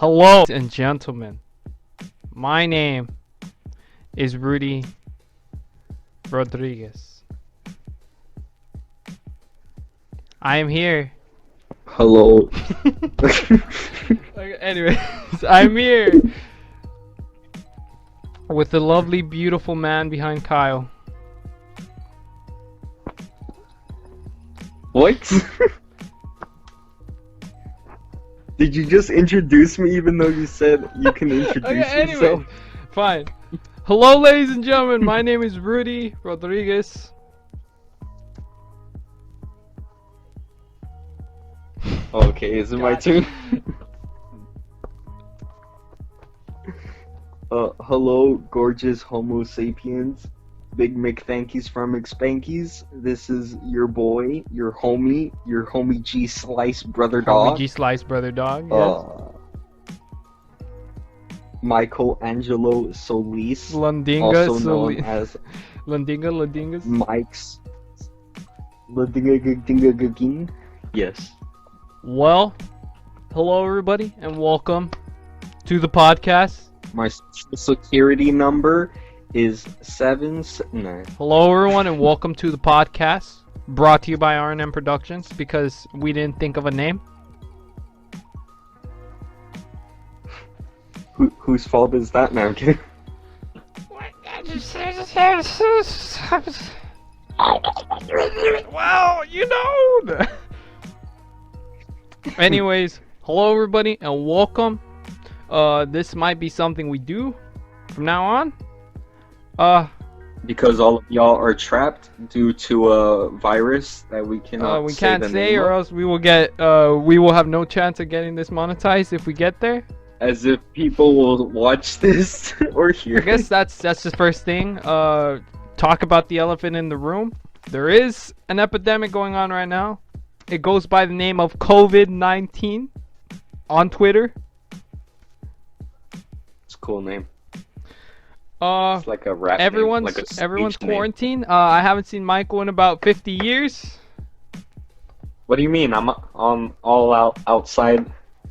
Hello and gentlemen, my name is Rudy Rodriguez. I am here. Hello. Okay, anyways, I'm here with the lovely, beautiful man behind Kyle. What? Did you just introduce me even though you said you can introduce Okay, yourself? anyway, fine. Hello, ladies and gentlemen, my name is Rudy Rodriguez. Okay, is it my God. turn? Hello, gorgeous Homo sapiens. Big McThankies from McSpankies. This is your boy, your homie G Slice brother dog. G Slice brother dog, yes. Michelangelo Solis, Lundinga, also known as Lundingas. Mike's Lundinga. Yes. Well, hello everybody, and welcome to the podcast. My social security number is 779. Hello everyone, and welcome to the podcast. Brought to you by R&M Productions because we didn't think of a name. Whose fault is that now? Well, you know. Anyways, hello everybody, and welcome. This might be something we do from now on. Because all of y'all are trapped due to a virus that we cannot we can't say, or or else we will have no chance of getting this monetized if we get there. As if people will watch this or hear. I guess that's the first thing. Talk about the elephant in the room. There is an epidemic going on right now. It goes by the name of COVID-19 on Twitter. It's a cool name. It's like a rap everyone's name, like everyone's quarantined. I haven't seen Michael in about 50 years. What do you mean? I'm all outside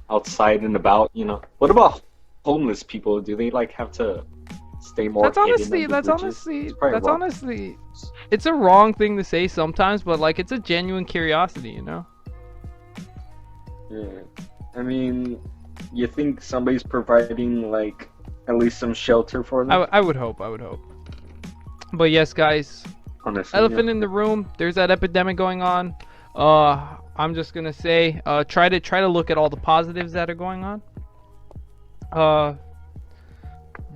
and about, you know. What about homeless people? Do they like have to stay more? That's honestly, it's a wrong thing to say sometimes, but like it's a genuine curiosity, you know. Yeah, I mean, you think somebody's providing like at least some shelter for them? I would hope. But yes, guys, Honestly, elephant in the room. There's that epidemic going on. I'm just gonna say, try to look at all the positives that are going on.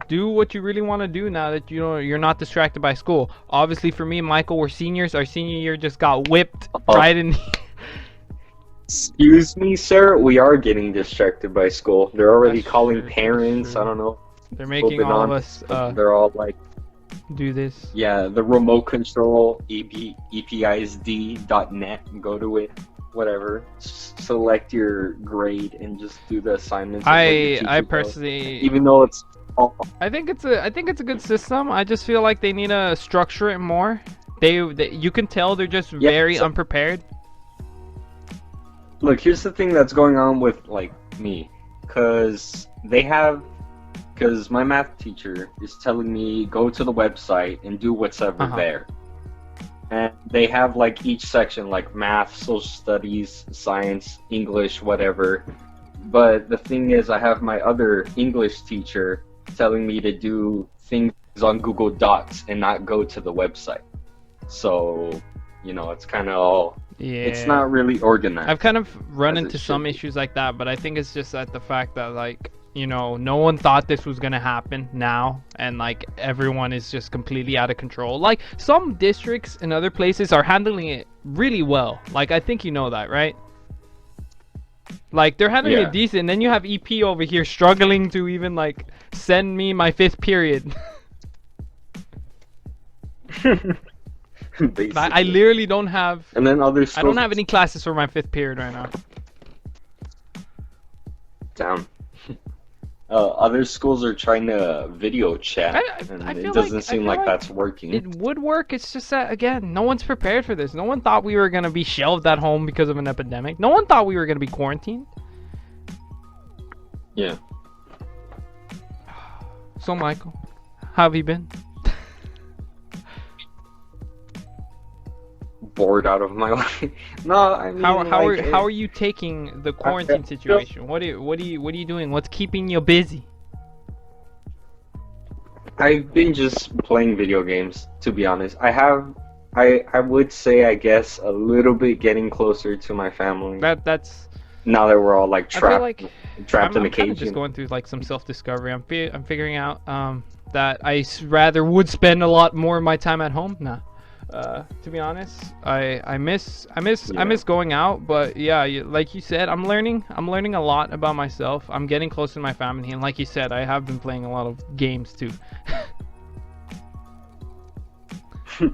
Do what you really want to do now that you're not distracted by school. Obviously, for me and Michael, we're seniors. Our senior year just got whipped right in. Excuse me, sir. We are getting distracted by school. They're already That's calling true, parents. that's true. I don't know. They're making all of us They're all like, do this. yeah, the remote control episd.net. Go to it. Whatever. Select your grade and just do the assignments. I personally, even though it's. I think it's a good system. I just feel like they need to structure it more. They you can tell they're just very unprepared. Look, here's the thing that's going on with like me, because my math teacher is telling me go to the website and do whatever there. And they have like each section like math, social studies, science, English, whatever. But the thing is, I have my other English teacher telling me to do things on Google Docs and not go to the website. So, you know, it's kind of all... Yeah. It's not really organized. I've kind of run into some issues like that, but I think it's just at the fact that, like, you know, no one thought this was gonna happen now, and like everyone is just completely out of control. Like some districts and other places are handling it really well. Like I think you know that, right? Like they're handling it decent, and then you have EP over here struggling to even like send me my 5th period. I literally don't have. And then other schools... I don't have any classes for my 5th period right now. Damn. Other schools are trying to video chat, and it doesn't seem like that's working. It would work. It's just that, again, no one's prepared for this. No one thought we were going to be shelved at home because of an epidemic. No one thought we were going to be quarantined. Yeah. So Michael, how have you been? Bored out of my life. No, I mean, How are you taking the quarantine situation? What are you doing? What's keeping you busy? I've been just playing video games, to be honest. I would say, I guess, a little bit getting closer to my family. That's. Now that we're all like I feel trapped, like trapped in I'm a kind cage. of just going through like some self-discovery. I'm figuring out that rather would spend a lot more of my time at home. Nah. To be honest, I miss going out, but yeah, like you said, I'm learning a lot about myself. I'm getting close to my family, and like you said, I have been playing a lot of games too.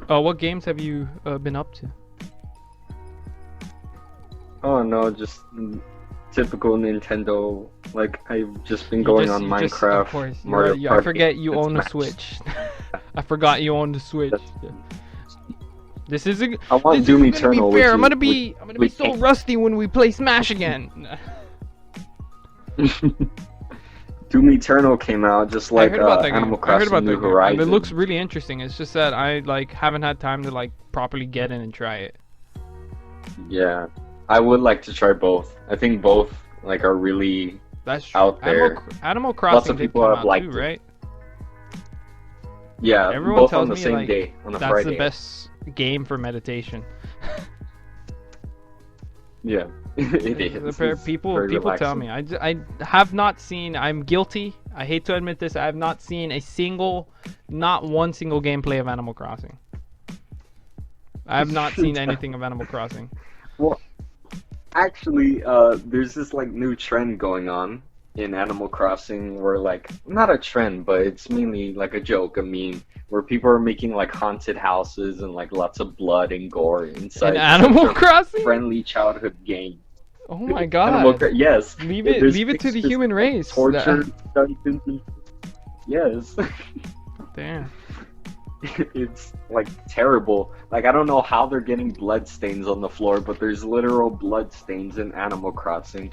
What games have you been up to? Oh no, just typical Nintendo. Like, I've just been going on Minecraft. Of course, Mario I Party, forget you and own a Smash. Switch. I forgot you own the Switch. Yeah. This is a. I want This Doom is gonna Eternal. be fair. I'm which gonna be so rusty when we play Smash again. Doom Eternal came out just like I heard about that Animal game. I heard Crossing about New that game. Horizons. And it looks really interesting. It's just that I like haven't had time to like properly get in and try it. Yeah, I would like to try both. I think both like are really That's true. out there. Animal Crossing Lots of did people come have out liked too, it. right? Yeah, Everyone both tells on the me same like day on a that's Friday. the best game for meditation. Yeah, it is. It's People very tell relaxing. me. I have not seen. I'm guilty. I hate to admit this. I have not seen not one single gameplay of Animal Crossing. I have not seen anything of Animal Crossing. Well, actually, there's this like new trend going on in Animal Crossing where like not a trend, but it's mainly like a joke, a meme, where people are making like haunted houses and like lots of blood and gore inside In Animal such a Crossing? friendly childhood game. Oh my god. Yes. Leave There's it to the pictures human of race. Torture dungeons. Yes. Damn. It's like terrible. Like, I don't know how they're getting blood stains on the floor, but there's literal blood stains in Animal Crossing.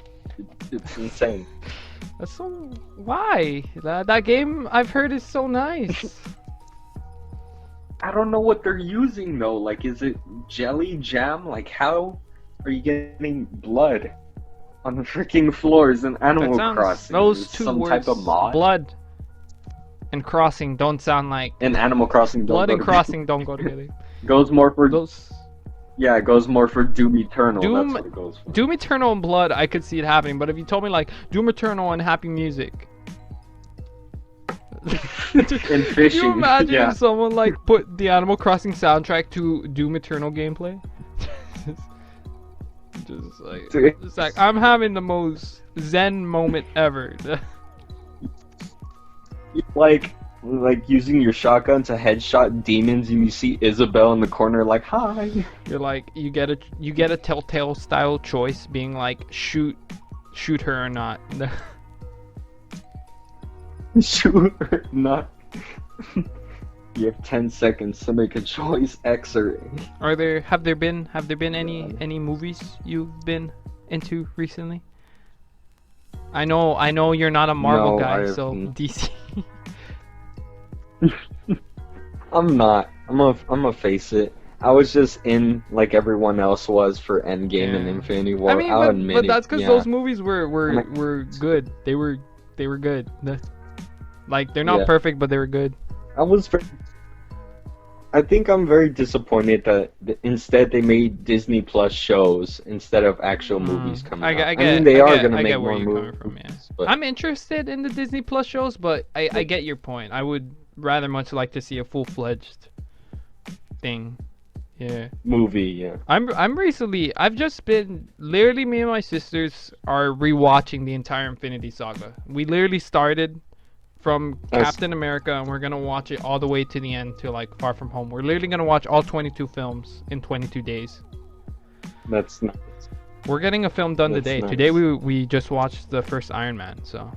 It's insane. That's so. Why? That game I've heard is so nice. I don't know what they're using though. Like, is it jelly jam? Like, how are you getting blood on the freaking floors in Animal Crossing? Those Is it two some words, type of mod? blood and crossing, don't sound like. In Animal Crossing, don't Blood go and together. crossing don't go together. Goes more for Those. Yeah, it goes more for Doom Eternal. Doom- That's what it goes for. Doom Eternal and Blood, I could see it happening, but if you told me like Doom Eternal and Happy Music. And Could fishing. you imagine Yeah. if someone like put the Animal Crossing soundtrack to Doom Eternal gameplay? just like I'm having the most zen moment ever. like using your shotgun to headshot demons, and you see Isabel in the corner, like, hi. You're like you get a Telltale style choice, being like shoot her or not. Shoot or not. You have 10 seconds to make a choice, X or A. Have there been any movies you've been into recently? I know you're not a Marvel No, guy, I've so n- DC. I'm not. I'm gonna face it. I was just in like everyone else was for Endgame and Yeah. Infinity War. I mean, I'll admit but it, that's because yeah. those movies were good. They were good. Like they're not Yeah. perfect, but they were good. I think I'm very disappointed that instead they made Disney Plus shows instead of actual movies coming out. I mean, they are gonna make more movies. But I'm interested in the Disney Plus shows, but I get your point. I would rather much like to see a full-fledged thing. Yeah. movie, yeah. I've just been literally, me and my sisters are rewatching the entire Infinity Saga. We literally started from Captain America, and we're gonna watch it all the way to the end, to like Far From Home. We're literally gonna watch all 22 films in 22 days. That's nice. We're getting a film done That's today. nice. Today we just watched the first Iron Man, so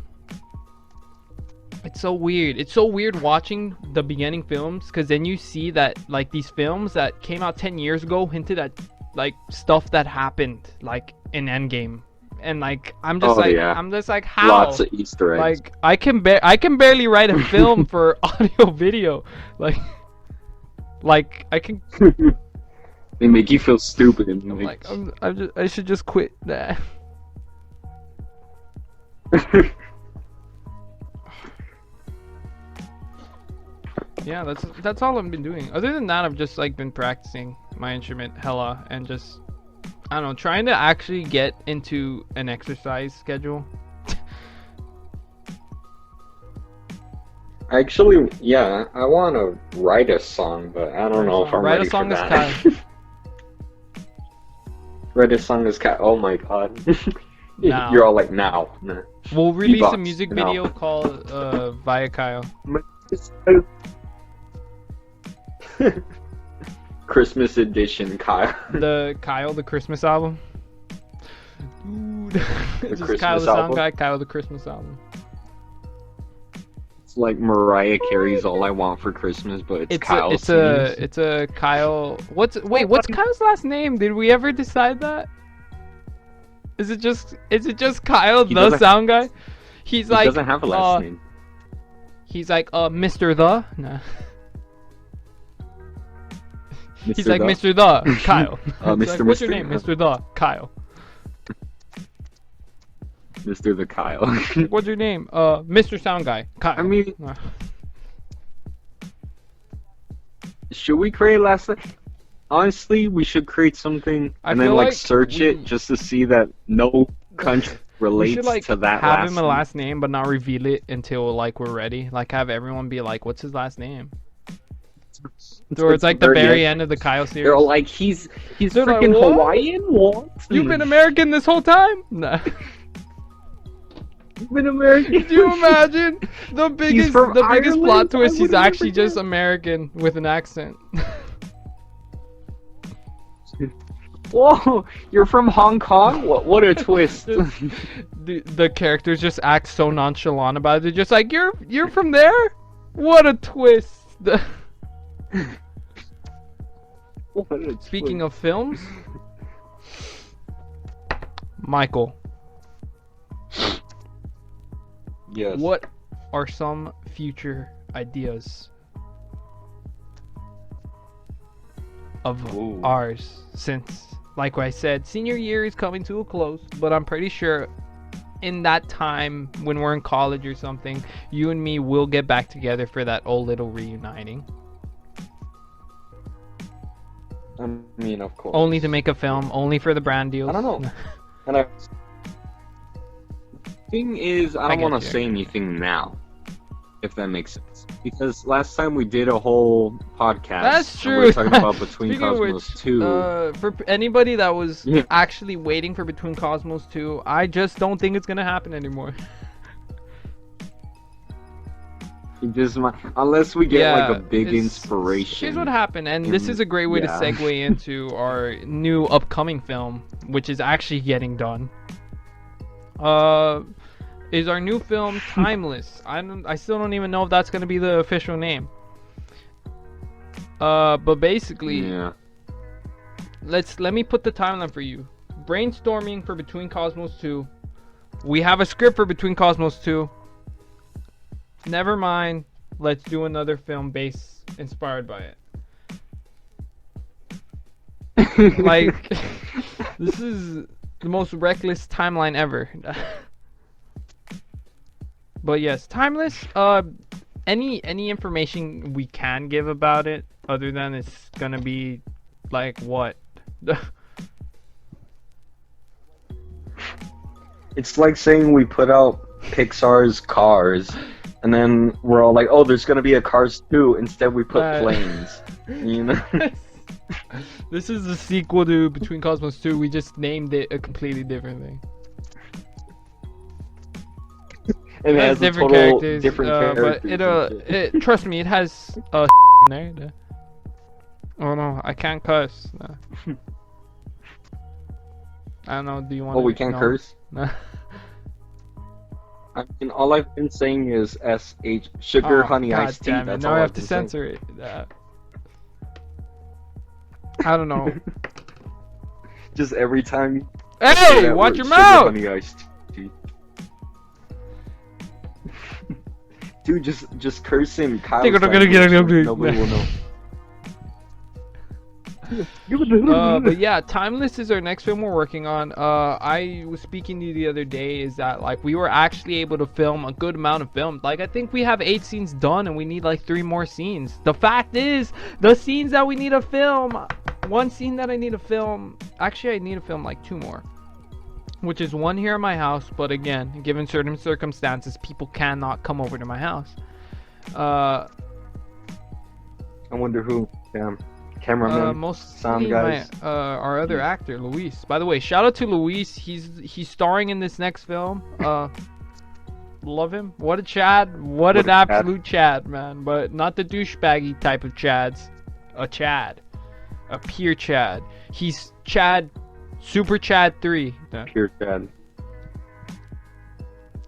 it's so weird. It's so weird watching the beginning films, because then you see that like these films that came out 10 years ago hinted at like stuff that happened like in Endgame and like I'm just I'm just like how lots of Easter eggs. Like I can barely write a film for audio video. Like I can. They make you feel stupid. And I should just quit. Nah. Yeah, that's all I've been doing. Other than that, I've just like been practicing my instrument hella and just I don't know, trying to actually get into an exercise schedule. Actually, yeah, I want to write a song, but I don't know if I'm ready for that. Write a song is Write a song is oh my god. Now. You're all like, now. Nah. We'll release a music video called Via Kyle. Christmas edition Kyle. The Christmas album. Dude. Just Christmas Kyle the sound album? guy, Kyle the Christmas album. It's like Mariah Carey's All I Want for Christmas, but it's Kyle. It's a Kyle. What's Kyle's last name? Did we ever decide that? Is it just Kyle the sound guy? He doesn't have a last name. He's like Mr. The. Nah. He's like Mr. The Kyle. Mr. Like, what's your name? Mr. The Kyle. Mr. the Kyle. What's your name? Mr. Sound Guy. Kyle. I mean, should we create last name? Honestly, we should create something and then like search it just to see that no country relates to that last name. Have him a last name, but not reveal it until like we're ready. Like have everyone be like, "What's his last name?" Or it's like the very end of the Kyle series. They're like, he's freaking like, Hawaiian. What? You've been American this whole time? Nah. You've been American. Do you imagine the biggest plot twist? He's actually just American with an accent. Whoa! You're from Hong Kong? What a twist! The characters just act so nonchalant about it. They're just like, you're from there? What a twist! Speaking of films, Michael. Yes. What are some future ideas of ours? Since, like I said, senior year is coming to a close, but I'm pretty sure in that time when we're in college or something, you and me will get back together for that old little reuniting. I mean, of course. Only to make a film, only for the brand deals. I don't know. And thing is, I don't want to say anything now, if that makes sense. Because last time we did a whole podcast. That's true. We were talking about Between Cosmos 2. For anybody that was actually waiting for Between Cosmos 2, I just don't think it's gonna happen anymore. Unless we get like a big inspiration. Here's what happened, and this is a great way to segue into our new upcoming film, which is actually getting done. Is our new film Timeless? I still don't even know if that's gonna be the official name. But basically, let me put the timeline for you. Brainstorming for Between Cosmos 2. We have a script for Between Cosmos 2. Never mind. Let's do another film inspired by it. Like, this is the most reckless timeline ever. But yes, Timeless. Any information we can give about it, other than it's gonna be like what? It's like saying we put out Pixar's Cars, and then we're all like, "Oh, there's gonna be a Cars 2." Instead, we put planes. You know. This is the sequel to Between Cosmos 2. We just named it a completely different thing. It has different characters, but trust me, it has in there. Oh no, I can't cuss. No. I don't know. Do you want? Oh, we can't curse. No. I mean, all I've been saying is SH sugar, honey, iced tea. That's now all I have to censor it. I don't know. Just every time. Hey, that watch word, your sugar mouth! honey iced tea. Dude, just curse in Kyle's language. Nobody will know. But yeah, Timeless is our next film we're working on. I was speaking to you the other day, is that like we were actually able to film a good amount of film. Like I think we have 8 scenes done and we need like 3 more scenes. The fact is, the scenes that we need to film, one scene that I need to film, actually I need to film like 2 more. Which is one here at my house, but again, given certain circumstances, people cannot come over to my house. I wonder who. Damn. Cameraman, mostly sound guys. our other actor, Luis. By the way, shout out to Luis. He's starring in this next film. Love him. What a Chad. What an absolute Chad, man. But not the douchebaggy type of Chads. A Chad. A pure Chad. He's Chad. Super Chad 3. Pure Chad.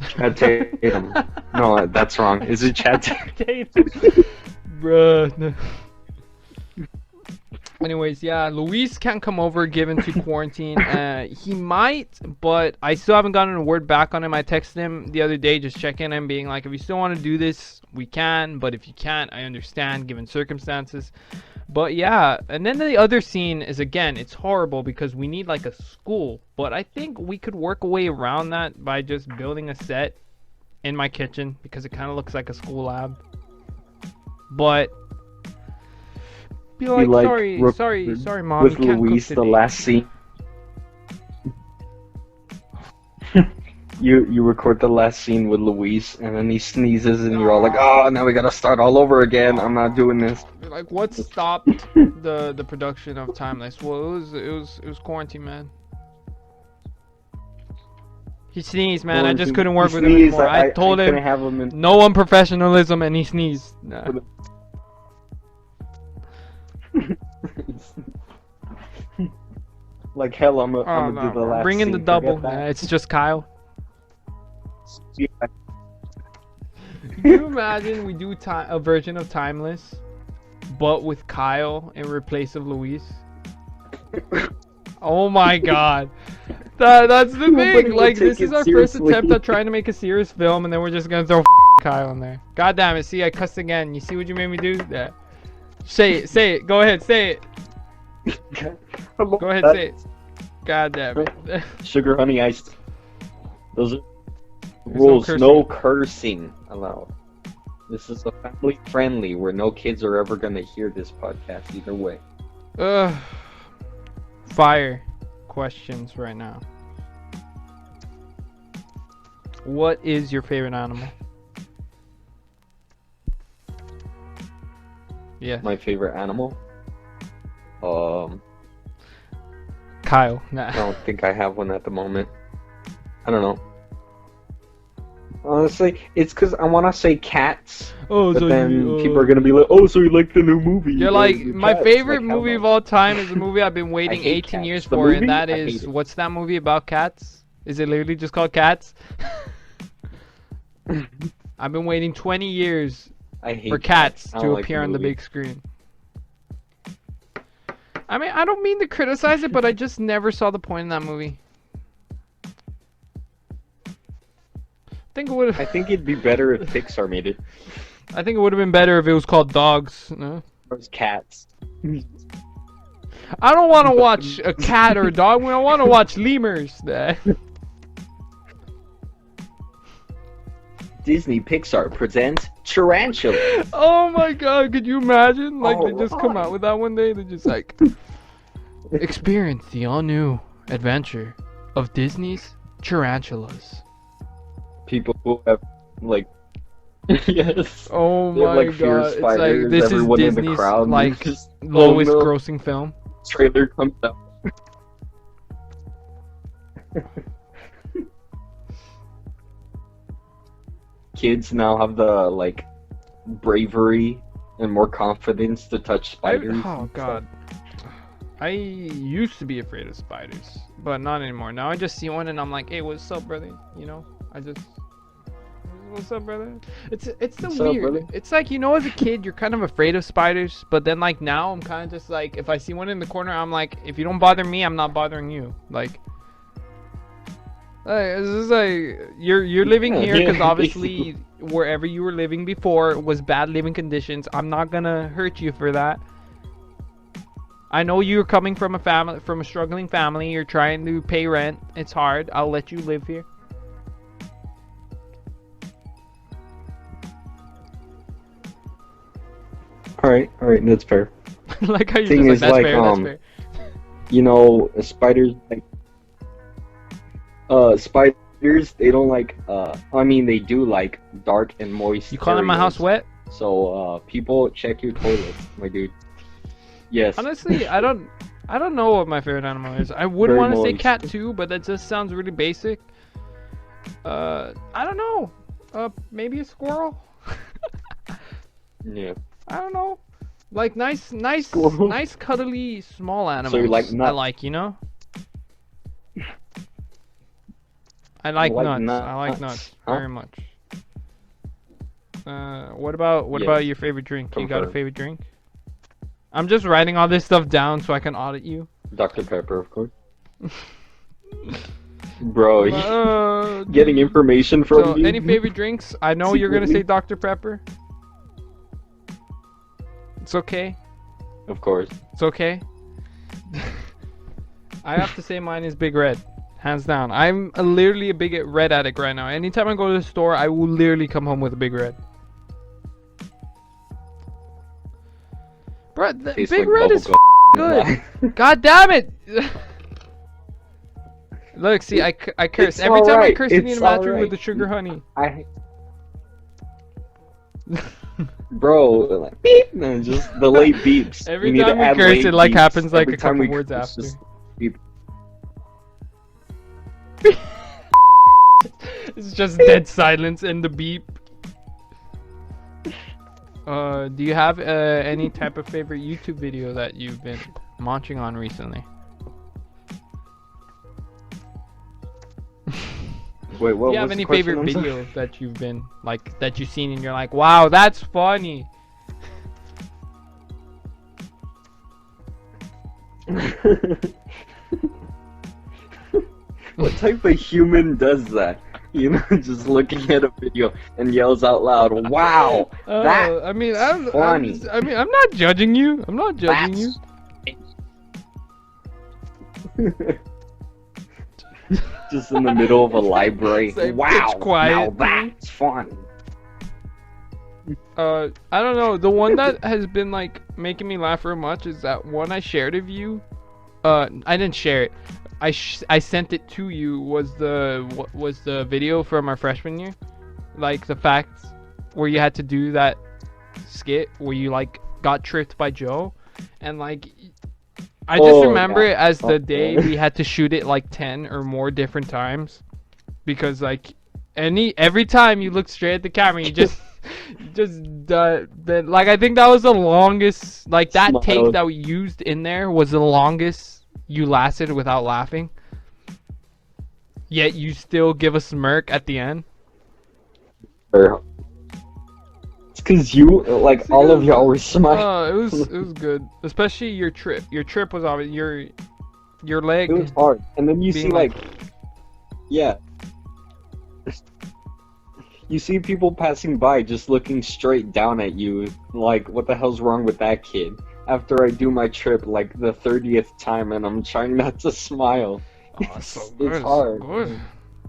Chad Tatum. No, that's wrong. Is it Chad Tatum? Bruh. No. Anyways, yeah, Luis can't come over given to quarantine. He might, but I still haven't gotten a word back on him. I texted him the other day just checking him, being like, if you still want to do this, we can. But if you can't, I understand given circumstances. But yeah, and then the other scene is, again, it's horrible because we need like a school. But I think we could work a way around that by just building a set in my kitchen because it kind of looks like a school lab. But... Like, sorry, mom. With Luis, the last scene. you record the last scene with Luis, and then he sneezes, and you're all like, "Oh, now we gotta start all over again. I'm not doing this." Like, what stopped the production of Timeless? Well, it was quarantine, man. He sneezed, man. I just couldn't work with him anymore. I told him no unprofessionalism, and he sneezed. Nah. Like hell, I'm gonna do the last. Bring in the double. It's just Kyle. Yeah. Can you imagine we do a version of Timeless, but with Kyle in replace of Luis? Oh my god. That's the thing. Like, this is our first attempt at trying to make a serious film, and then we're just gonna throw Kyle in there. God damn it. See, I cussed again. You see what you made me do? Yeah. Say it. Go ahead, say it. Go ahead, say it. God damn it. Sugar honey iced. Those are rules. No cursing allowed. This is a family friendly where no kids are ever gonna hear this podcast either way. Fire questions right now. What is your favorite animal? Yeah. My favorite animal? Kyle. Nah. I don't think I have one at the moment. I don't know. Honestly, it's because I want to say cats, but so then people are going to be like, oh, so you like the new movie. You're like, my favorite movie of all time is a movie I've been waiting 18 years for, and that is, what's that movie about cats? Is it literally just called Cats? I've been waiting 20 years for cats to appear on the big screen. I mean, I don't mean to criticize it, but I just never saw the point in that movie. I think it'd be better if Pixar made it. I think it would have been better if it was called Dogs. No? Or cats. I don't want to watch a cat or a dog. I want to watch lemurs. Disney Pixar presents Tarantulas. Oh my god, could you imagine? Like, they just come out with that one day. They're just like, experience the all-new adventure of Disney's Tarantulas. People who have, like, yes. Oh my god, it's like, this is Disney's, like, lowest grossing film. Trailer comes out. Kids now have the, like, bravery and more confidence to touch spiders. Oh god. I used to be afraid of spiders, but not anymore. Now I just see one and I'm like, hey, what's up, brother? You know, what's up, brother? It's the weird. It's like, you know, as a kid, you're kind of afraid of spiders, but then, like, now I'm kind of just like, if I see one in the corner, I'm like, if you don't bother me, I'm not bothering you. Like, It's just like you're living here because Yeah, obviously wherever you were living before was bad living conditions. I'm not gonna hurt you for that. I know you're coming from a struggling family. You're trying to pay rent. It's hard. I'll let you live here. all right, that's fair. Like how you Thing just like is, that's fair. That's fair. you know, spiders like spiders. They don't like. I mean, they do like dark and moist. You calling my house areas. wet? So, people, check your toilets, my dude. Yes. Honestly, I don't know what my favorite animal is. I would Very want to say moist. cat too, but that just sounds really basic. I don't know. Maybe a squirrel. Yeah. I don't know. Like nice, Squirrel. nice, cuddly small animals. So you like I nuts? like, you know. I like like nuts. I like nuts, nuts huh? very much. What about Yes. your favorite drink? You got a Confirmed. favorite drink? I'm just writing all this stuff down so I can audit you. Dr. Pepper, of course. Bro, getting Dude. information from So, you. any favorite drinks? I know you're gonna say Secretly? Dr. Pepper. It's okay. Of course. It's okay. I have to say mine is Big Red. Hands down. I'm literally a big Red addict right now. Anytime I go to the store, I will literally come home with a Big Red. Bro, Tastes Big like Red is bubblegum. good. God damn it! Look, see, I curse. It's Every time I alright, curse, you need it's a match with alright. the sugar honey. Bro, like, beep, no, just the late beeps. Every need to time we add curse, late it like beeps. happens like Every a time couple we words curse, after. just beep. It's just dead silence and the beep. Do you have any type of favorite YouTube video that you've been munching on recently? Wait, what Do you have was any the question? favorite I'm sorry. video that you've been like that you've seen and you're like, wow, that's funny? What type of human does that? You know, just looking at a video and yells out loud, "Wow, that I mean, I'm funny." I'm not judging you. I'm not judging you. Just in the middle of a library. It's like Wow, pitch quiet. now that's funny. I don't know. The one that has been like making me laugh very much is that one I shared of you. I didn't share it. I sent it to you. Was the video from our freshman year, like the facts where you had to do that skit where you like got tricked by Joe, and like I just Oh, remember yeah. it as the Oh, day yeah. we had to shoot it like 10 or more different times, because like every time you look straight at the camera, you just like I think that was the longest, like that take Smiled. that we used in there was the longest you lasted without laughing. Yet you still give a smirk at the end. It's because you, like, all of y'all were smiling. It was good, especially your trip. Your trip was obvious. Your leg. It was hard. And then you being see, like, yeah. You see people passing by just looking straight down at you, like, what the hell's wrong with that kid? After I do my trip, like, the 30th time, and I'm trying not to smile. Oh, it's so good. It's hard. Good.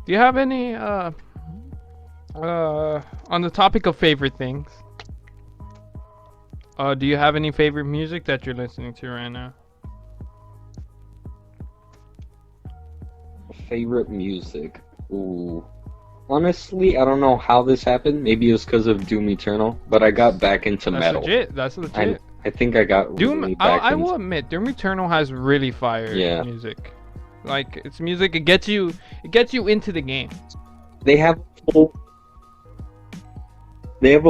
Do you have any on the topic of favorite things? Do you have any favorite music that you're listening to right now? Favorite music? Ooh. Honestly, I don't know how this happened. Maybe it was because of Doom Eternal, but I got back into That's metal. legit. That's legit. I think I got Doom. really back I into will admit, Doom Eternal has really fire Yeah. music. Like it's music. It gets you into the game. They have a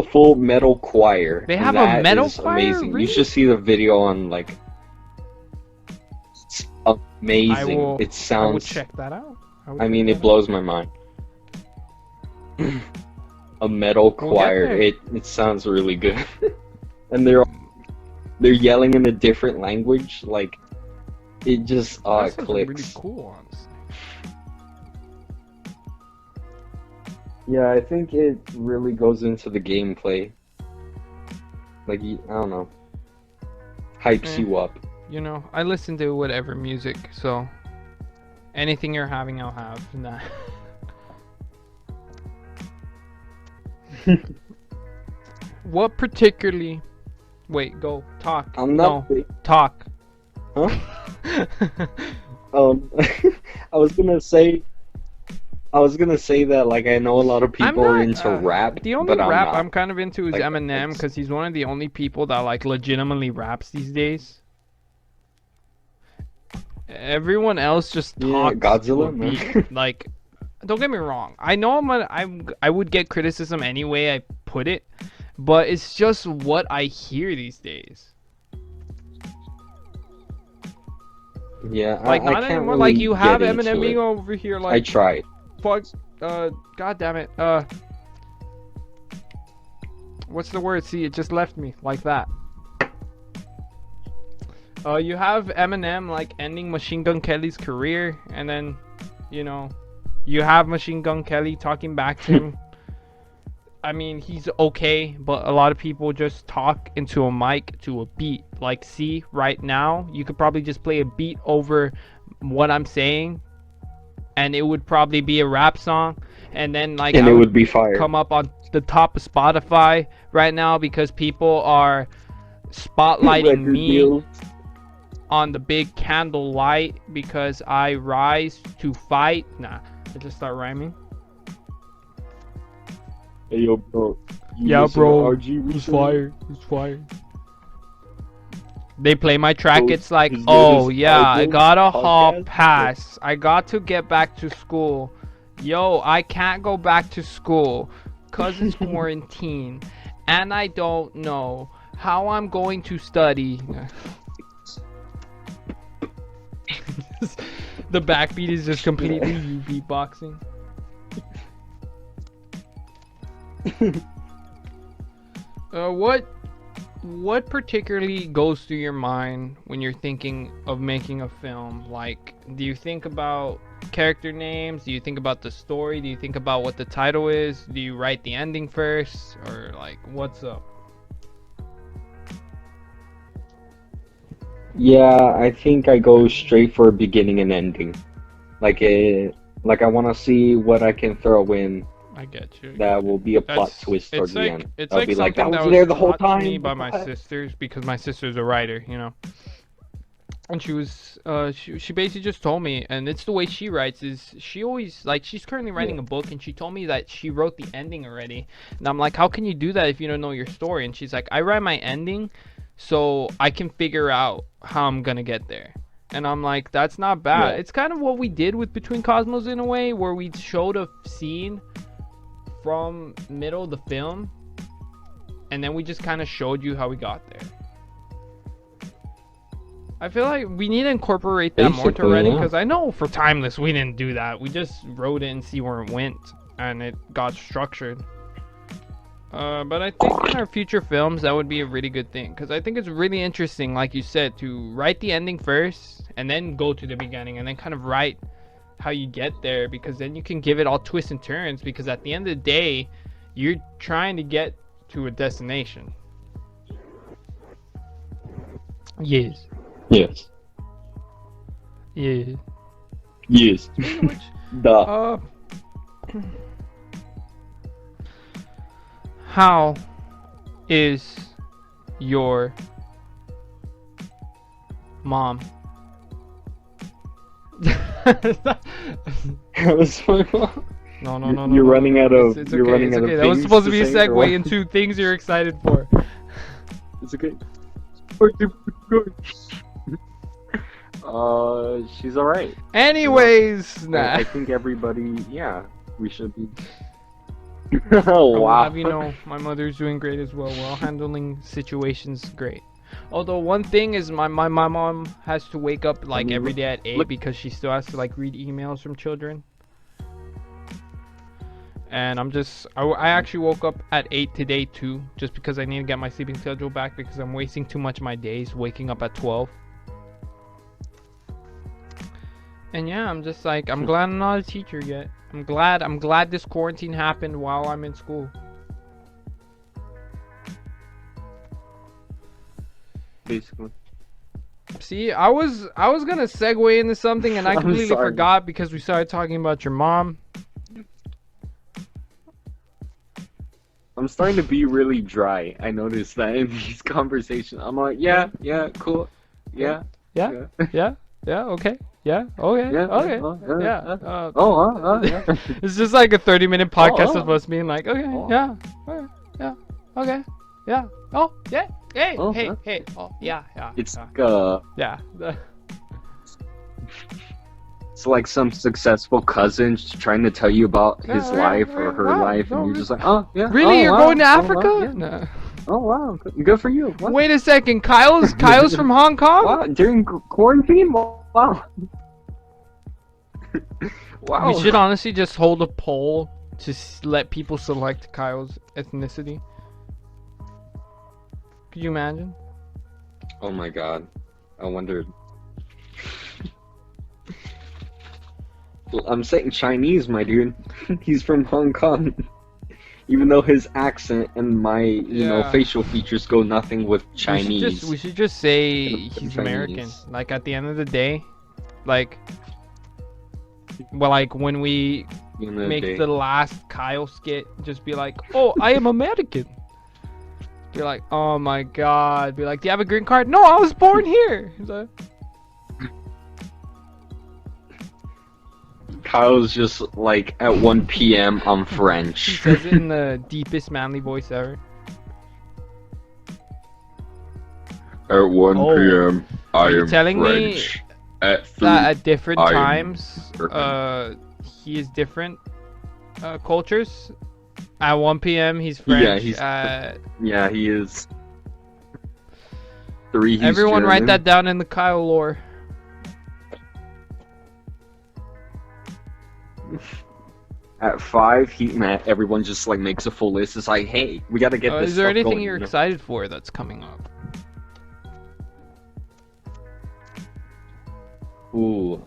full metal choir. They and have a that metal is choir? amazing. Really? You should see the video on like. It's amazing. I will. It sounds. I will check that out. I mean, it blows my mind. A metal We'll get choir. there. It sounds really good. And they're yelling in a different language. Like it just That it sounds clicks. really cool, honestly. Yeah, I think it really goes into the gameplay. Like, I don't know, hypes Eh, you up. you know, I listen to whatever music, so anything you're having, I'll have. Nah. What particularly? Wait, go talk. I'm not No, talk. huh? Um, I was gonna say, I was gonna say that like I know a lot of I'm people are not. into rap, The only but I'm rap I'm not. kind of into is Like, Eminem because he's one of the only people that like legitimately raps these days. Everyone else just yeah, talks to a Godzilla, beat. man. Like, don't get me wrong. I know I would get criticism any way I put it, but it's just what I hear these days. Yeah, Like, I not can't anymore. Like, really you have get Eminem into being it. over here I like, tried. fuck, god damn it, what's the word? See, it just left me like that. You have Eminem like ending Machine Gun Kelly's career, and then, you know, you have Machine Gun Kelly talking back to him. I mean, he's okay, but a lot of people just talk into a mic to a beat. Like, see, right now, you could probably just play a beat over what I'm saying, and it would probably be a rap song, and then like And I it would would be fire. come up on the top of Spotify right now because people are spotlighting Record me deals. on the big candle light because I rise to fight. Nah, I just start rhyming. Hey, yo, bro. You Yeah, listen to bro, RG who's recently? fired? Who's fired? They play my track. Bro, It's like, his oh latest yeah, I album, got a hall podcast. pass. I got to get back to school. Yo, I can't go back to school cause it's quarantine, and I don't know how I'm going to study. The backbeat is just completely you beatboxing. What particularly goes through your mind when you're thinking of making a film? Like, do you think about character names? Do you think about the story? Do you think about what the title is? Do you write the ending first, or like, what's up? Yeah, I think I go straight for a beginning and ending. Like I want to see what I can throw in I get you. I get that you. will be a plot That's twist toward it's the like end. it's I'll like be like, that something that was was there the whole taught to me time. by my What? sisters because my sister's a writer, you know. And she basically just told me, and it's the way she writes, is she always, like, she's currently Yeah. writing a book, and she told me that she wrote the ending already. And I'm like, how can you do that if you don't know your story? And she's like, I write my ending so I can figure out how I'm gonna get there. And I'm like, that's not bad. Yeah. It's kind of what we did with Between Cosmos in a way, where we showed a scene from middle of the film, and then we just kind of showed you how we got there. I feel like we need to incorporate that more to Basically, writing, yeah. because I know for Timeless we didn't do that. We just wrote it and see where it went, and it got structured. But I think in our future films that would be a really good thing, because I think it's really interesting, like you said, to write the ending first and then go to the beginning and then kind of write how you get there, because then you can give it all twists and turns, because at the end of the day you're trying to get to a destination. Yes. Yes. Yeah. Yes. Speaking of which, Duh. how is your mom? That was my mom. No. You're running out of. It's You're okay. running It's out okay. of That was things supposed to be a say, or what? segue into things you're excited for. It's okay. She's alright. Anyways, nah. I think everybody, yeah, we should be. I Oh, will wow. have you know, my mother's doing great as well. We're all handling situations great. Although one thing is my mom has to wake up like mean, every day at 8 look- because she still has to like read emails from children. And I actually woke up at 8 today too, just because I need to get my sleeping schedule back, because I'm wasting too much of my days waking up at 12. And yeah, I'm just like, I'm glad I'm not a teacher yet. I'm glad this quarantine happened while I'm in school. Basically. See, I was gonna segue into something and I completely forgot because we started talking about your mom. I'm starting to be really dry. I noticed that in these conversations. I'm like, yeah, cool, yeah, okay, yeah, okay, yeah. It's just like a 30-minute podcast of us being like, okay, yeah, okay, yeah, oh, yeah, hey, oh, yeah. It's yeah. It's like some successful cousin trying to tell you about his life or her life, and you're just like, oh yeah. Really, you're going to Africa? Wow, yeah. No. Oh wow, good for you. What? Wait a second, Kyle's from Hong Kong? Wow, during quarantine? Wow. Wow. We should honestly just hold a poll to let people select Kyle's ethnicity. Could you imagine? Oh my god, I wondered. Well, I'm saying Chinese, my dude. He's from Hong Kong. Even though his accent and my, you know, facial features go nothing with Chinese. We should just say he's American. Like, at the end of the day, like, well, like, when we make the last Kyle skit, just be like, oh, I am American. Be like, oh my god. Be like, do you have a green card? No, I was born here. He's like, Kyle's just like, at 1 p.m. I'm French. He says it in the deepest manly voice ever. At 1 p.m. I am telling French. Me at different times, he is different cultures. At 1 p.m. he's French. Yeah, he is. 3, he's Everyone German. write that down in the Kyle lore. At 5, everyone just like makes a full list. It's like, hey, we gotta get this. Is there anything going, you're excited for that's coming up? Ooh,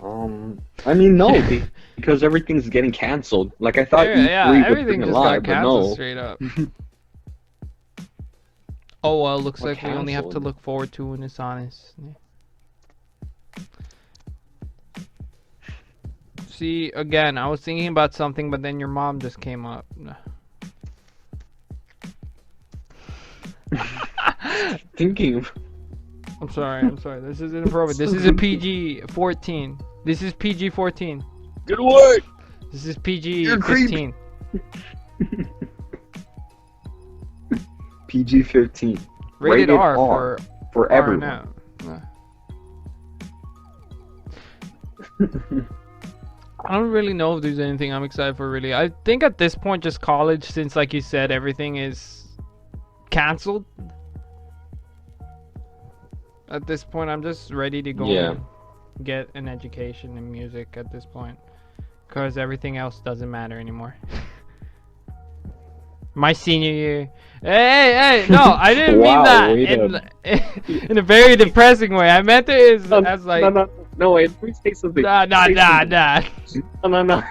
I mean, no, because everything's getting canceled. Like, I thought E3 would bring it live, but no. Straight up. Oh well, looks like we only have to look forward to when it's honest. See, again, I was thinking about something, but then your mom just came up. Thinking. I'm sorry. This is inappropriate. This is a PG-14. This is PG-14. Good work. This is PG-15. PG-15. Rated R for everyone. I don't really know if there's anything I'm excited for, really. I think at this point, just college, since, like you said, everything is canceled. At this point, I'm just ready to go and get an education in music at this point. Because everything else doesn't matter anymore. My senior year. Hey, no, I didn't mean that in a very depressing way. I meant it as like... No, wait, let me say something. Nah. No.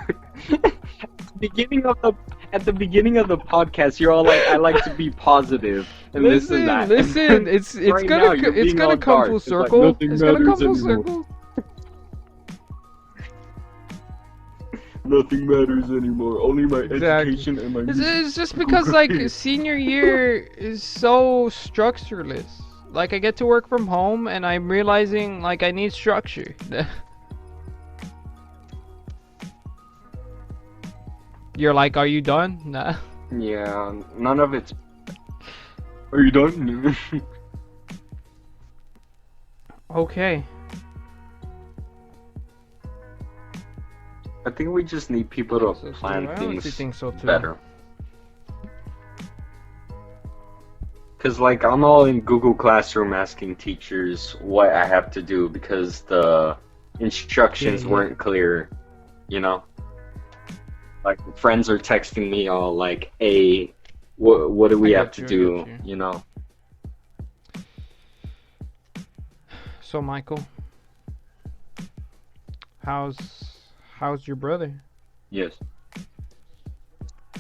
At the beginning of the podcast, you're all like, I like to be positive and this and that. Listen, it's gonna come full circle. It's gonna come full circle. Nothing matters anymore. Only my education and my music. It's just because like senior year is so structureless. Like, I get to work from home and I'm realizing like I need structure. You're like, are you done? Nah. Yeah, none of it's... Are you done? Okay. I think we just need people to plan things better. Because, like, I'm all in Google Classroom asking teachers what I have to do because the instructions weren't clear, you know? Like, friends are texting me all like, hey, what do we have to do, you know? So, Michael, how's your brother? Yes.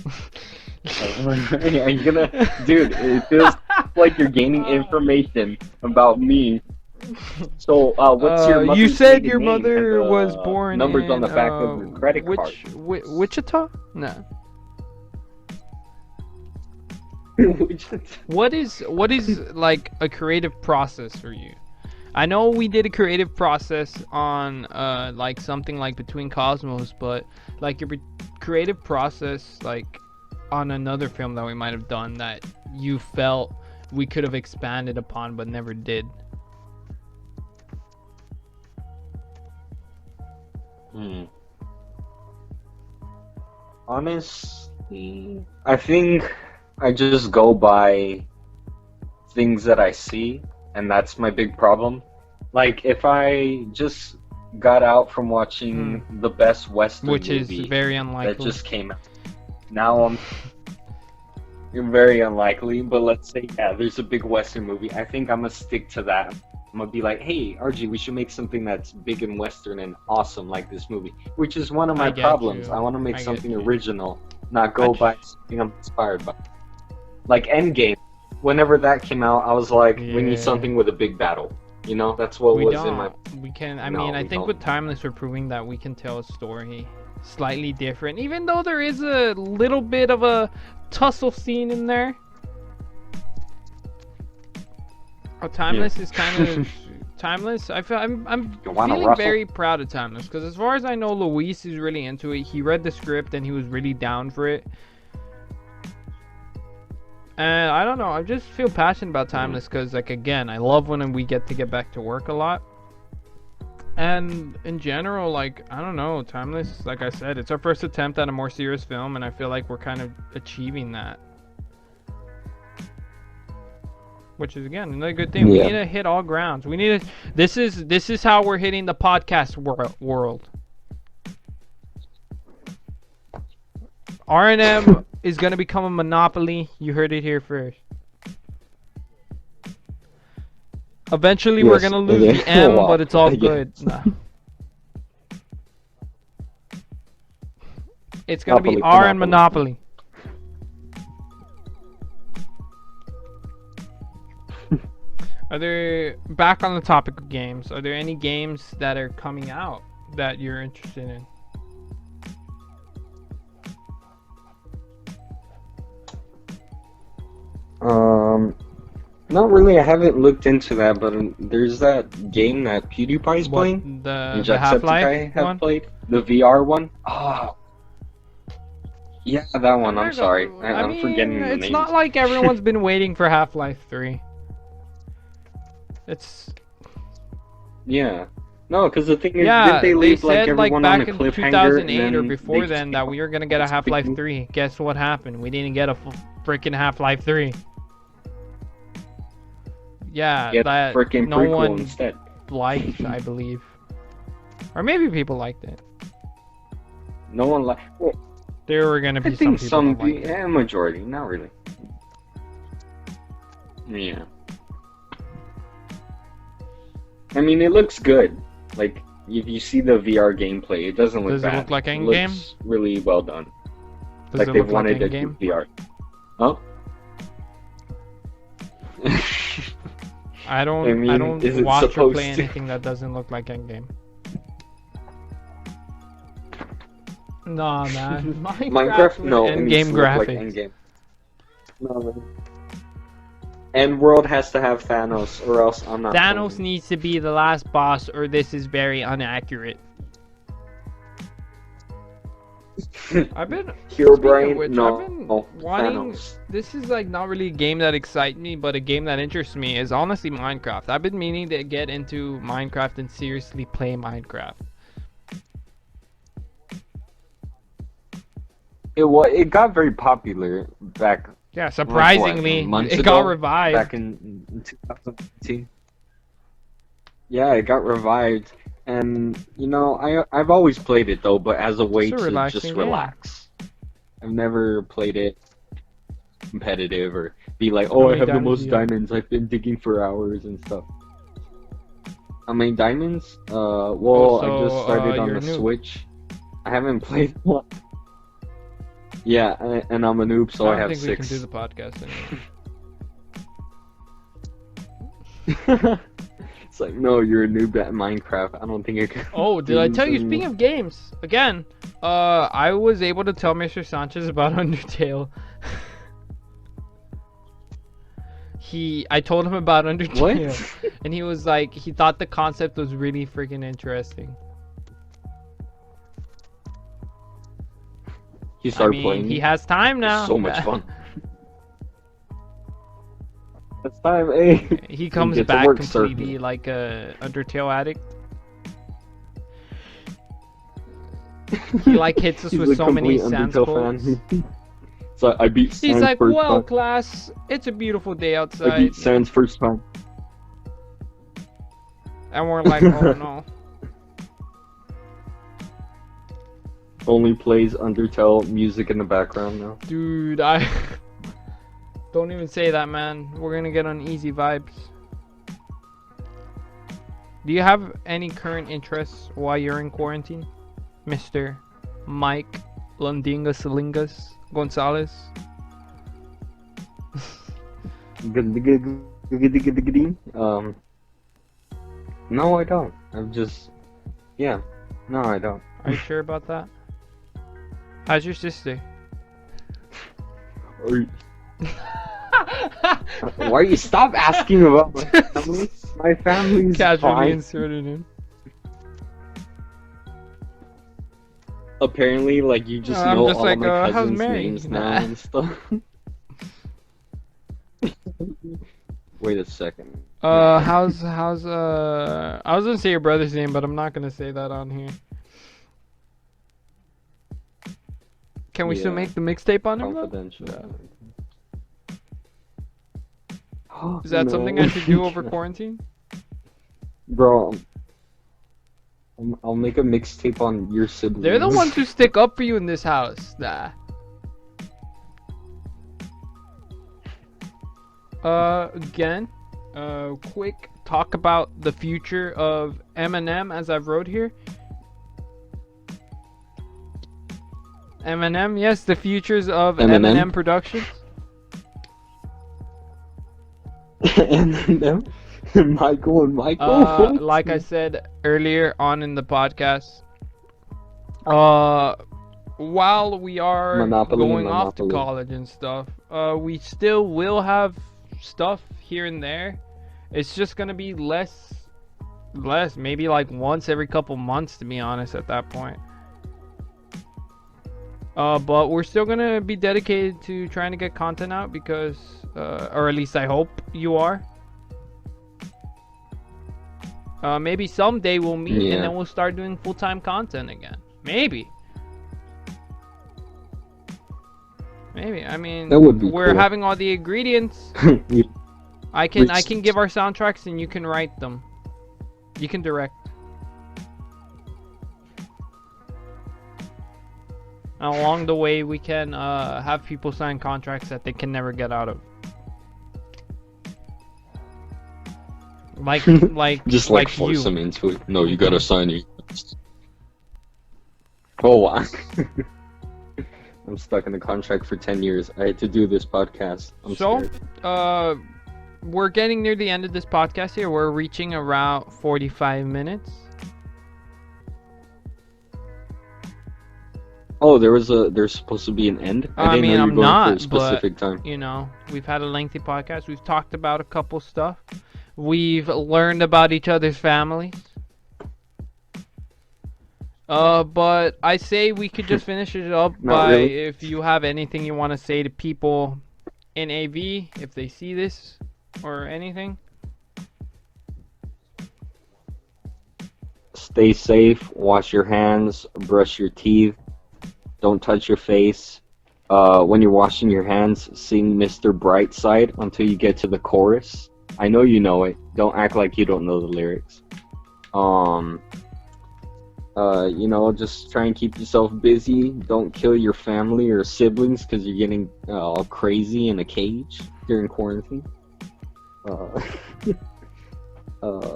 Are you gonna, dude? It feels like you're gaining information about me. So, what's your You mother's said your maiden name and mother was the born numbers on in the back of your credit card? Wichita? No. Wichita. What is like a creative process for you? I know we did a creative process on like something like Between Cosmos, but like your creative process like on another film that we might have done that you felt we could have expanded upon but never did. Honestly, I think I just go by things that I see, and that's my big problem. Like, if I just got out from watching the best Western Which is movie very that unlikely. just came out, now I'm very unlikely, but let's say, yeah, there's a big Western movie. I think I'm gonna stick to that. I'm gonna be like, hey, RG, we should make something that's big and Western and awesome like this movie, which is one of my I get problems. you. I want to make I get something you. original, not go by something I'm inspired by. Like Endgame, whenever that came out, I was like, we Yeah. need something with a big battle. You know, that's what We was don't. in my. We can. I No, mean, I we think don't. with Timeless, we're proving that we can tell a story slightly different, even though there is a little bit of a tussle scene in there. Oh, Timeless is kind of Timeless. I'm You wanna feeling rustle? very proud of Timeless because as far as I know, Luis is really into it. He read the script and he was really down for it. And I don't know, I just feel passionate about Timeless because, like, again, I love when we get to get back to work a lot. And in general, like, I don't know, Timeless, like I said, it's our first attempt at a more serious film, and I feel like we're kind of achieving that. Which is, again, another good thing. We Yeah. need to hit all grounds. We need to. This is how we're hitting the podcast world. R&M is gonna become a monopoly. You heard it here first. Eventually, we're Yes, gonna lose it is. the M, Wow. but it's all Yes. good. Nah. It's gonna be Monopoly, R and Monopoly. Are there, back on the topic of games, are there any games that are coming out that you're interested in? Not really. I haven't looked into that, but there's that game that PewDiePie's playing. The And Half-Life Jacksepticeye have one? played the VR one. Oh, yeah, that one. I'm There's a- sorry, I I'm mean, forgetting the it's names. not like everyone's been waiting for Half-Life 3. It's Yeah. No, because the thing is, yeah, didn't they leave said like everyone on a back in cliffhanger 2008 and or then before they then just that we were gonna get a Half-Life 3. Guess what happened? We didn't get a freaking Half-Life 3. Yeah, get that freaking no prequel one instead? liked, I believe, or maybe people liked it. No one like. Well, There were gonna I be think some people some, that liked it. majority, not really. Yeah. I mean, it looks good. Like, if you see the VR gameplay, it doesn't look Does it bad. look like It Endgame? looks really well done. Does Like it they look like wanted to do Endgame? VR. Huh? I don't. I I mean, don't is it watch or supposed play to? anything that doesn't look like Endgame. Nah, man. Minecraft? with No, it needs Endgame to look like graphics. Endgame. No, man. And World has to have Thanos, or else I'm not. Thanos playing. needs to be the last boss, or this is very inaccurate. I've been Hero speaking of Brian? which, No, I've been no, wanting. Thanos. This is like not really a game that excites me, but a game that interests me is honestly Minecraft. I've been meaning to get into Minecraft and seriously play Minecraft. It got very popular back. Yeah, surprisingly, Like, months it ago? got revived. Back in 2019. Yeah, it got revived, and you know, I've always played it though, but as a way It's a to relaxing just game. relax. I've never played it competitive or be like, oh, I many have the diamonds most do you have? diamonds. I've been digging for hours and stuff. How many diamonds? Well, I Also, just started on you're the new. Switch. I haven't played one. Yeah, and I'm a noob, so I don't have think 6. we can do the podcast anymore. It's like, no, you're a noob at Minecraft. I don't think I can. Oh, did I tell you? Speaking of games, again, I was able to tell Mr. Sanchez about Undertale. I told him about Undertale, What? and he was like, he thought the concept was really freaking interesting. He started playing. He has time now. It's so much fun. It's time, hey. He comes gets to back work completely surfing. like a Undertale addict. He like hits us He's with a so many complete sans Undertale quotes. fan. So I beat Sans He's like, first well, time. class, it's a beautiful day I outside. beat Sans first time. And we're like, oh no. Only plays Undertale music in the background now. Dude, I... Don't even say that, man. We're gonna get on easy vibes. Do you have any current interests while you're in quarantine? Mr. Mike Landingas Salingas Gonzalez? No, I don't. I'm just... Yeah. No, I don't. Are you sure about that? How's your sister? Why you stop asking about my family? My family's Casually fine. inserted in. Apparently, like, you just I'm know just all like, of my how's cousins' Mary? names Nah. now and stuff. Wait a second. How's I was gonna say your brother's name, but I'm not gonna say that on here. Can we still Yeah. make the mixtape on him though? Confidential. Is that No. something I should do over quarantine? Bro, I'll make a mixtape on your siblings. They're the ones who stick up for you in this house. Nah. Again, quick talk about the future of Eminem as I've wrote here. Eminem, yes, the futures of Eminem Productions. Eminem, Michael and Michael. Like I said earlier on in the podcast, while we are going off to college and stuff, we still will have stuff here and there. It's just gonna be less, maybe like once every couple months, to be honest, at that point. But we're still gonna be dedicated to trying to get content out because, or at least I hope you are. Maybe someday we'll meet and then we'll start doing full-time content again. Maybe. I mean, that would be we're cool. having all the ingredients. I can give our soundtracks and you can write them. You can direct. And along the way, we can have people sign contracts that they can never get out of. Just like force them into it. No, you gotta sign it. Oh wow. I'm stuck in a contract for 10 years. I had to do this podcast. I'm scared. We're getting near the end of this podcast here. We're reaching around 45 minutes. Oh, there's supposed to be an end? I mean, I'm not, for a specific time. You know, we've had a lengthy podcast. We've talked about a couple stuff. We've learned about each other's families. But I say we could just finish it up if you have anything you want to say to people in AV, if they see this or anything. Stay safe, wash your hands, brush your teeth, don't touch your face. When you're washing your hands, sing Mr. Brightside until you get to the chorus. I know you know it. Don't act like you don't know the lyrics. You know, just try and keep yourself busy. Don't kill your family or siblings because you're getting all crazy in a cage during quarantine.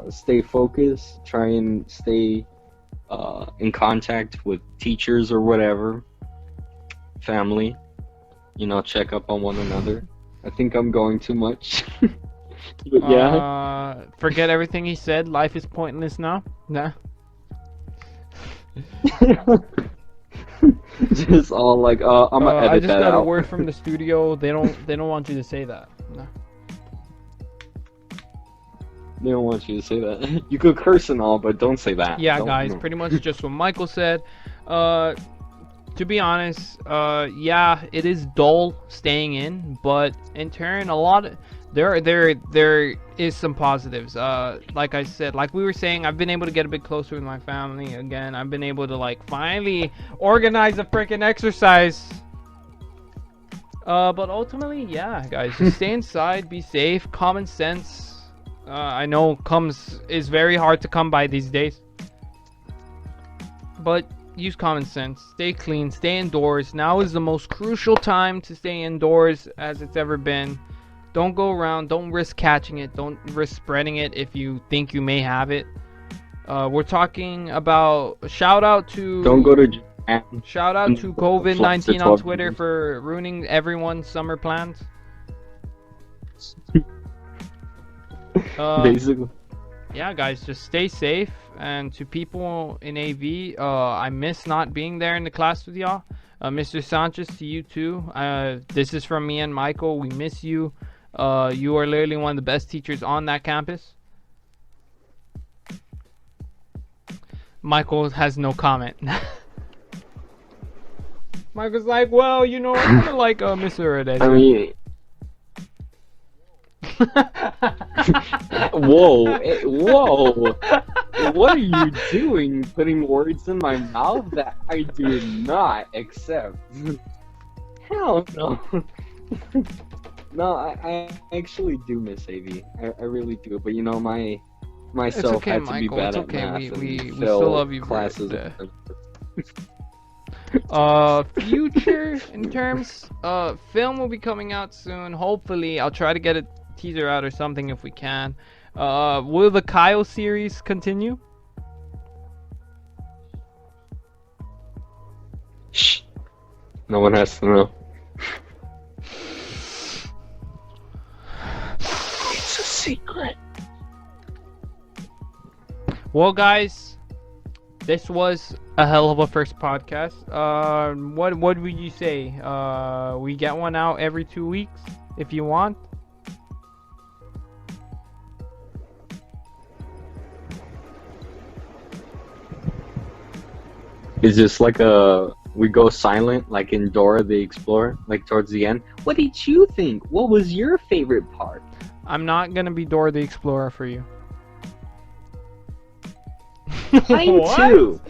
Stay focused. Try and stay in contact with teachers or whatever. family. Check up on one another. I think I'm going too much. But yeah. Forget everything he said. Life is pointless now. Nah. Just all like, I'm gonna edit I just that got a out. word from the studio. They don't want you to say that. No. They don't want you to say that. You could curse and all, but don't say that. Yeah, Don't- guys, no. pretty much just what Michael said. To be honest, yeah, it is dull staying in, but in turn, there is some positives. Like I said, like we were saying, I've been able to get a bit closer with my family again. I've been able to like finally organize a freaking exercise. But ultimately, yeah, guys, just stay inside, be safe, common sense. I know is very hard to come by these days, but use common sense. Stay clean, stay indoors. Now is the most crucial time to stay indoors as it's ever been. Don't go around, don't risk catching it, don't risk spreading it if you think you may have it. We're talking about shout out to COVID-19 on Twitter for ruining everyone's summer plans. Basically. Yeah, guys, just stay safe. And to people in AV, I miss not being there in the class with y'all. Mr. Sanchez, to you too. This is from me and Michael. We miss you. You are literally one of the best teachers on that campus. Michael has no comment. Michael's like, well, I'm gonna like Mr. Hernandez. I mean, whoa! What are you doing? Putting words in my mouth that I do not accept. Hell no. No, I actually do miss AV. I really do. But myself okay, had to Michael, be bad it's at okay. math We and still fail love you, classes. Future in terms film will be coming out soon. Hopefully, I'll try to get a teaser out or something if we can. Will the Kyle series continue? Shh. No one has to know. It's a secret. Well, guys, this was a hell of a first podcast. What would you say? We get one out every 2 weeks if you want. Is this like we go silent like in Dora the Explorer, like towards the end? What did you think? What was your favorite part? I'm not gonna be Dora the Explorer for you. Mine too.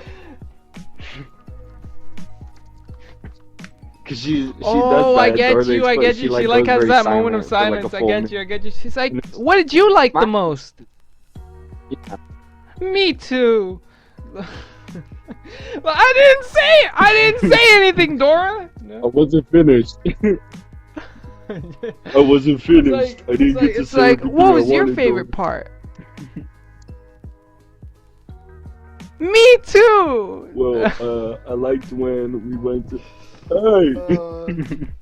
Cause she does that. I get Dora the you. I Explorer, get you. She goes like has very that moment of silent for, silence. like, a full I get you. I get you. She's like, what did you like the most? Yeah. Me too. But I didn't say anything, Dora. I wasn't finished. I wasn't finished. I didn't get to it's say like, everything what I was your wanted, favorite Dora. part? Me too. Well, I liked when we went to. Hey.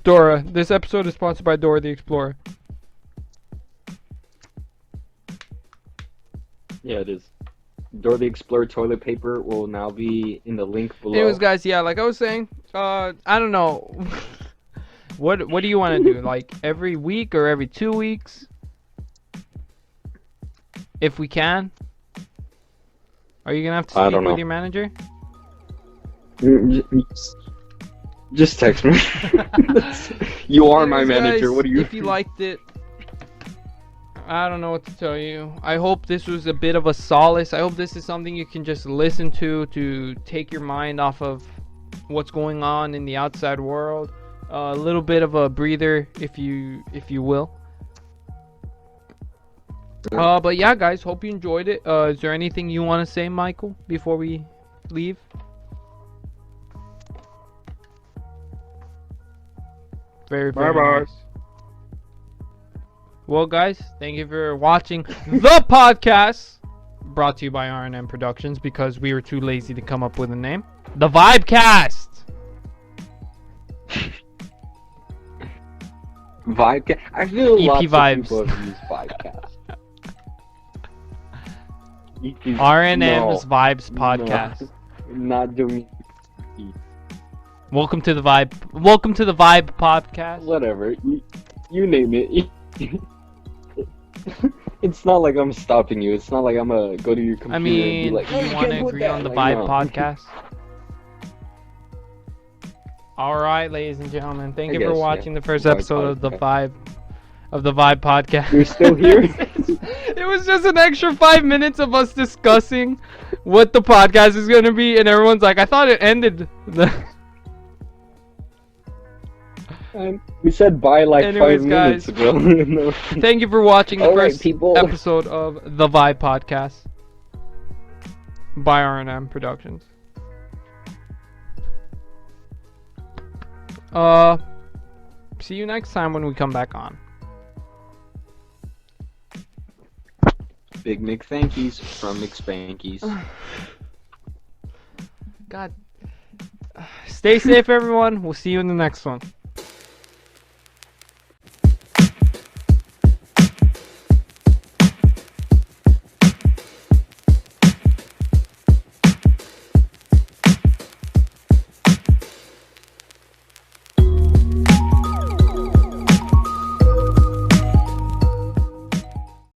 Dora, this episode is sponsored by Dora the Explorer. Yeah, it is. Dora the Explorer toilet paper will now be in the link below. Anyways, guys, yeah, like I was saying, I don't know. What do you want to do? Like every week or every 2 weeks? If we can. Are you gonna have to I speak don't know. with your manager? Just text me. You are my Anyways, manager. guys, What do you? If you liked it, I don't know what to tell you. I hope this was a bit of a solace. I hope this is something you can just listen to take your mind off of what's going on in the outside world. A little bit of a breather, if you will. But yeah, guys, hope you enjoyed it. Is there anything you want to say, Michael, before we leave? Very Bye-bye. nice. Well, guys, thank you for watching the podcast, brought to you by R&M Productions, because we were too lazy to come up with a name. The VibeCast! VibeCast. I feel EP lots Vibes. of people have used VibeCast. RNM's Vibes Podcast. No, not doing. Welcome to the Vibe. Welcome to the Vibe Podcast. Whatever. You name it. It's not like I'm stopping you. It's not like I'm gonna go to your computer I and mean, be like, do hey, you you want can't to put agree that. on the Like, Vibe no. Podcast? Alright, ladies and gentlemen, thank I you for guess, watching yeah. the first Vibe episode of the Podcast. Vibe Podcast. You're still here? It was just an extra 5 minutes of us discussing what the podcast is gonna be, and everyone's like, I thought it ended. We said bye like Anyways, 5 minutes guys. ago. No. Thank you for watching the Alright, first people. episode of the Vibe Podcast by R&M Productions. See you next time when we come back on. Big Mick thankies from McSpankies. God. Stay safe, everyone. We'll see you in the next one.